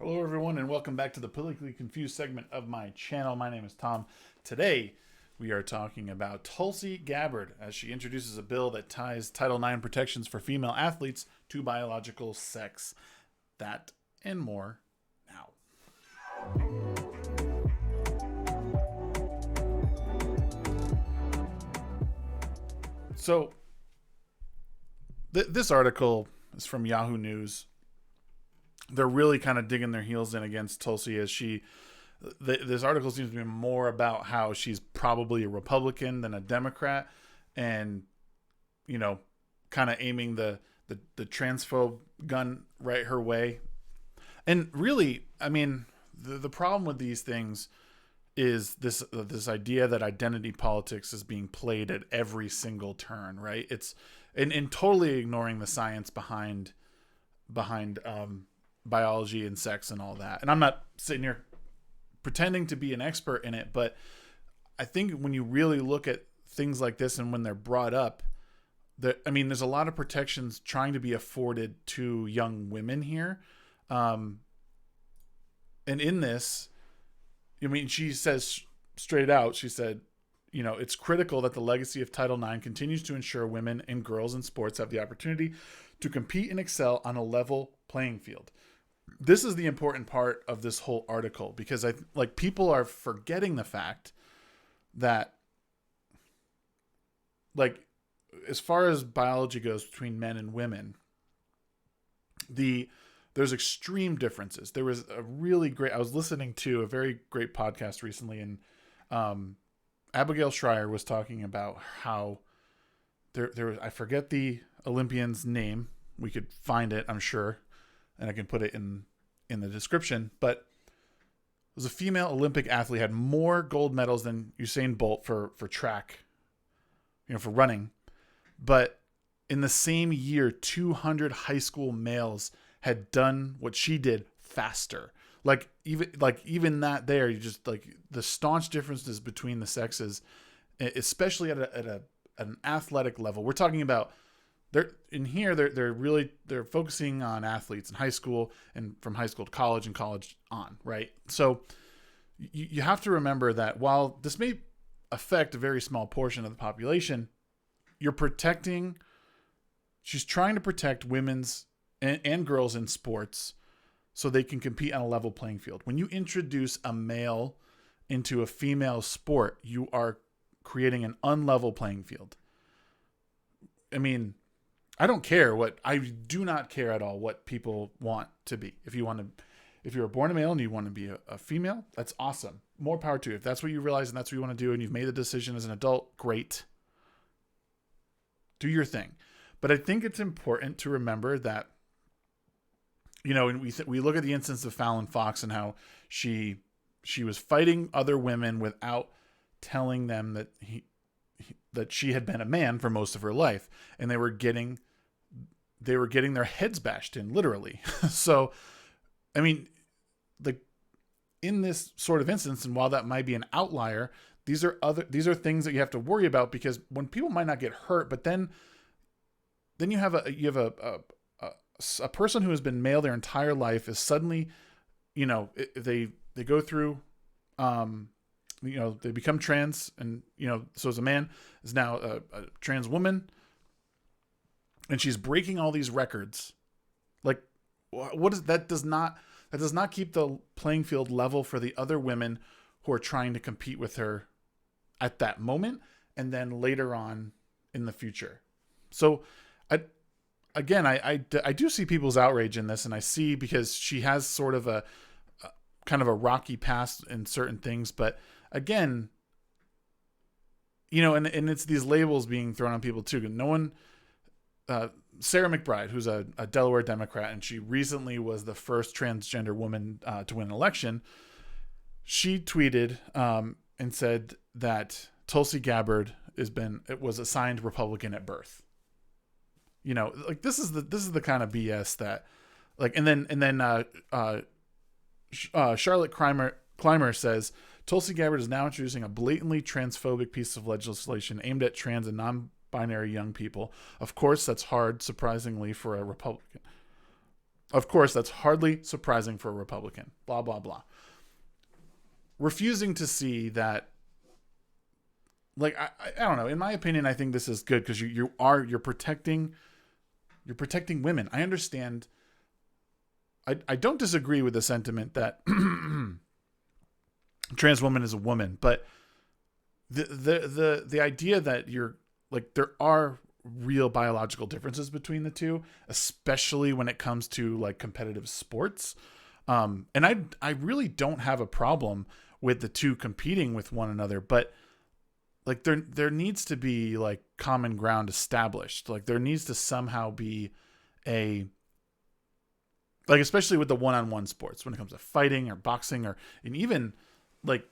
Hello, everyone, and welcome back to the politically confused segment of my channel. My name is Tom. Today, we are talking about Tulsi Gabbard as she introduces a bill that ties Title IX protections for female athletes to biological sex. That and more now. So, this article is from Yahoo News. They're really kind of digging their heels in against Tulsi as this article seems to be more about how she's probably a Republican than a Democrat, and kind of aiming the transphobe gun right her way. And really, I mean, the problem with these things is this idea that identity politics is being played at every single turn, right? It's and totally ignoring the science behind biology and sex and all that. And I'm not sitting here pretending to be an expert in it, but I think when you really look at things like this and when they're brought up, there's a lot of protections trying to be afforded to young women here. And in this, she says straight out, she said, it's critical that the legacy of Title IX continues to ensure women and girls in sports have the opportunity to compete and excel on a level playing field. This is the important part of this whole article, because people are forgetting the fact that, as far as biology goes between men and women, there's extreme differences. There was I was listening to a very great podcast recently, and Abigail Schreier was talking about how there was, I forget the Olympian's name. We could find it, I'm sure, and I can put it in the description, but it was a female Olympic athlete, had more gold medals than Usain Bolt for track, for running. But in the same year, 200 high school males had done what she did faster. Even that there, you just the staunch differences between the sexes, especially at an athletic level. We're talking about they're focusing on athletes in high school and from high school to college and college on, right? So you have to remember that while this may affect a very small portion of the population, she's trying to protect women's and girls in sports so they can compete on a level playing field. When you introduce a male into a female sport, you are creating an unlevel playing field. I do not care at all what people want to be. If you're born a male and you want to be a female, that's awesome. More power to you. If that's what you realize and that's what you want to do and you've made the decision as an adult, great. Do your thing. But I think it's important to remember that, and we look at the instance of Fallon Fox and how she was fighting other women without telling them that she had been a man for most of her life, and they were getting their heads bashed in, literally. So, in this sort of instance, and while that might be an outlier, these are things that you have to worry about, because when people might not get hurt, but then you have a person who has been male their entire life is suddenly, they go through, they become trans, and, so as a man is now a trans woman, and she's breaking all these records. What is that? Does not keep the playing field level for the other women who are trying to compete with her at that moment, and then later on in the future. So I do see people's outrage in this, and I see, because she has sort of a kind of a rocky past in certain things, but again, and it's these labels being thrown on people too. No one, Sarah McBride, who's a Delaware Democrat, and she recently was the first transgender woman to win an election. She tweeted and said that Tulsi Gabbard was assigned Republican at birth. This is the kind of BS that, and then Charlotte Clymer says Tulsi Gabbard is now introducing a blatantly transphobic piece of legislation aimed at trans and non-binary young people. Of course, that's hard, surprisingly, for a Republican. Of course, that's hardly surprising for a Republican. Blah, blah, blah. Refusing to see that, like, I don't know. In my opinion, I think this is good because you're protecting women. I understand. I don't disagree with the sentiment that trans woman is a woman, but the idea that you're like, there are real biological differences between the two, especially when it comes to like competitive sports. And I really don't have a problem with the two competing with one another, but like there needs to be like common ground established. Like there needs to somehow be like, especially with the one-on-one sports, when it comes to fighting or boxing and even like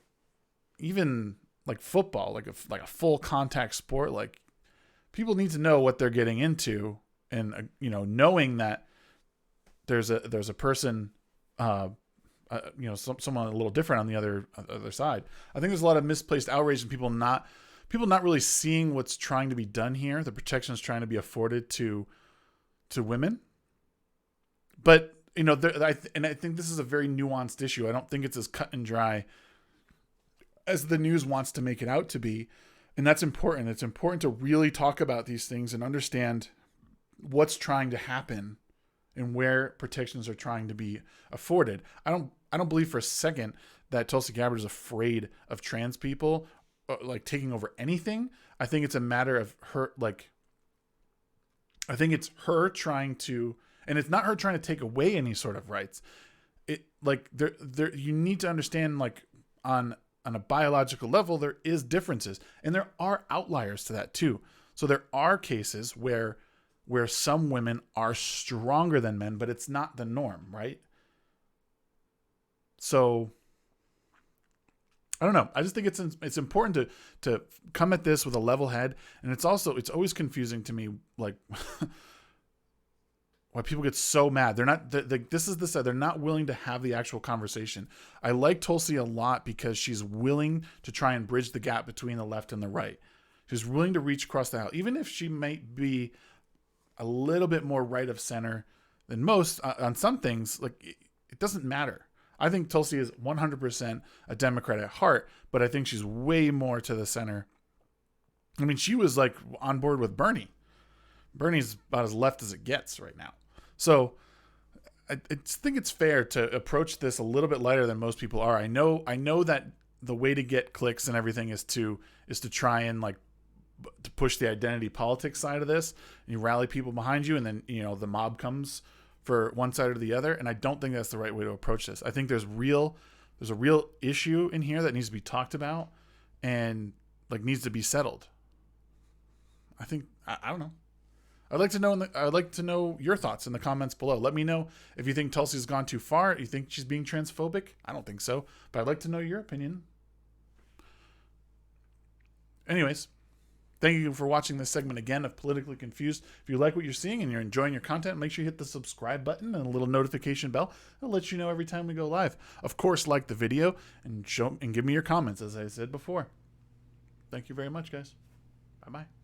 football, like a full contact sport, like people need to know what they're getting into, and knowing that there's a person, someone a little different on the other side. I think there's a lot of misplaced outrage and people not really seeing what's trying to be done here. The protections trying to be afforded to women, but I think this is a very nuanced issue. I don't think it's as cut and dry as the news wants to make it out to be. And that's important. It's important to really talk about these things and understand what's trying to happen and where protections are trying to be afforded. I don't believe for a second that Tulsi Gabbard is afraid of trans people like taking over anything. I think it's a matter of her, like, I think it's her trying to, and it's not her trying to take away any sort of rights. It like there you need to understand, like, on a biological level, there is differences, and there are outliers to that too. So there are cases where some women are stronger than men, but it's not the norm, right? So I don't know. I just think it's important to come at this with a level head, and it's always confusing to me, like, why people get so mad. They're not, they're not willing to have the actual conversation. I like Tulsi a lot because she's willing to try and bridge the gap between the left and the right. She's willing to reach across the aisle, even if she might be a little bit more right of center than most on some things. Like, it doesn't matter. I think Tulsi is 100% a Democrat at heart, but I think she's way more to the center. I mean, she was like on board with Bernie. Bernie's about as left as it gets right now. So I think it's fair to approach this a little bit lighter than most people are. I know that the way to get clicks and everything is to try and, like, to push the identity politics side of this. You rally people behind you, and then the mob comes for one side or the other. And I don't think that's the right way to approach this. I think there's a real issue in here that needs to be talked about and, like, needs to be settled. I think I don't know. I'd like to know your thoughts in the comments below. Let me know if you think Tulsi's gone too far. You think she's being transphobic? I don't think so, but I'd like to know your opinion. Anyways, thank you for watching this segment again of Politically Confused. If you like what you're seeing and you're enjoying your content, make sure you hit the subscribe button and a little notification bell. It'll let you know every time we go live. Of course, like the video and give me your comments, as I said before. Thank you very much, guys. Bye-bye.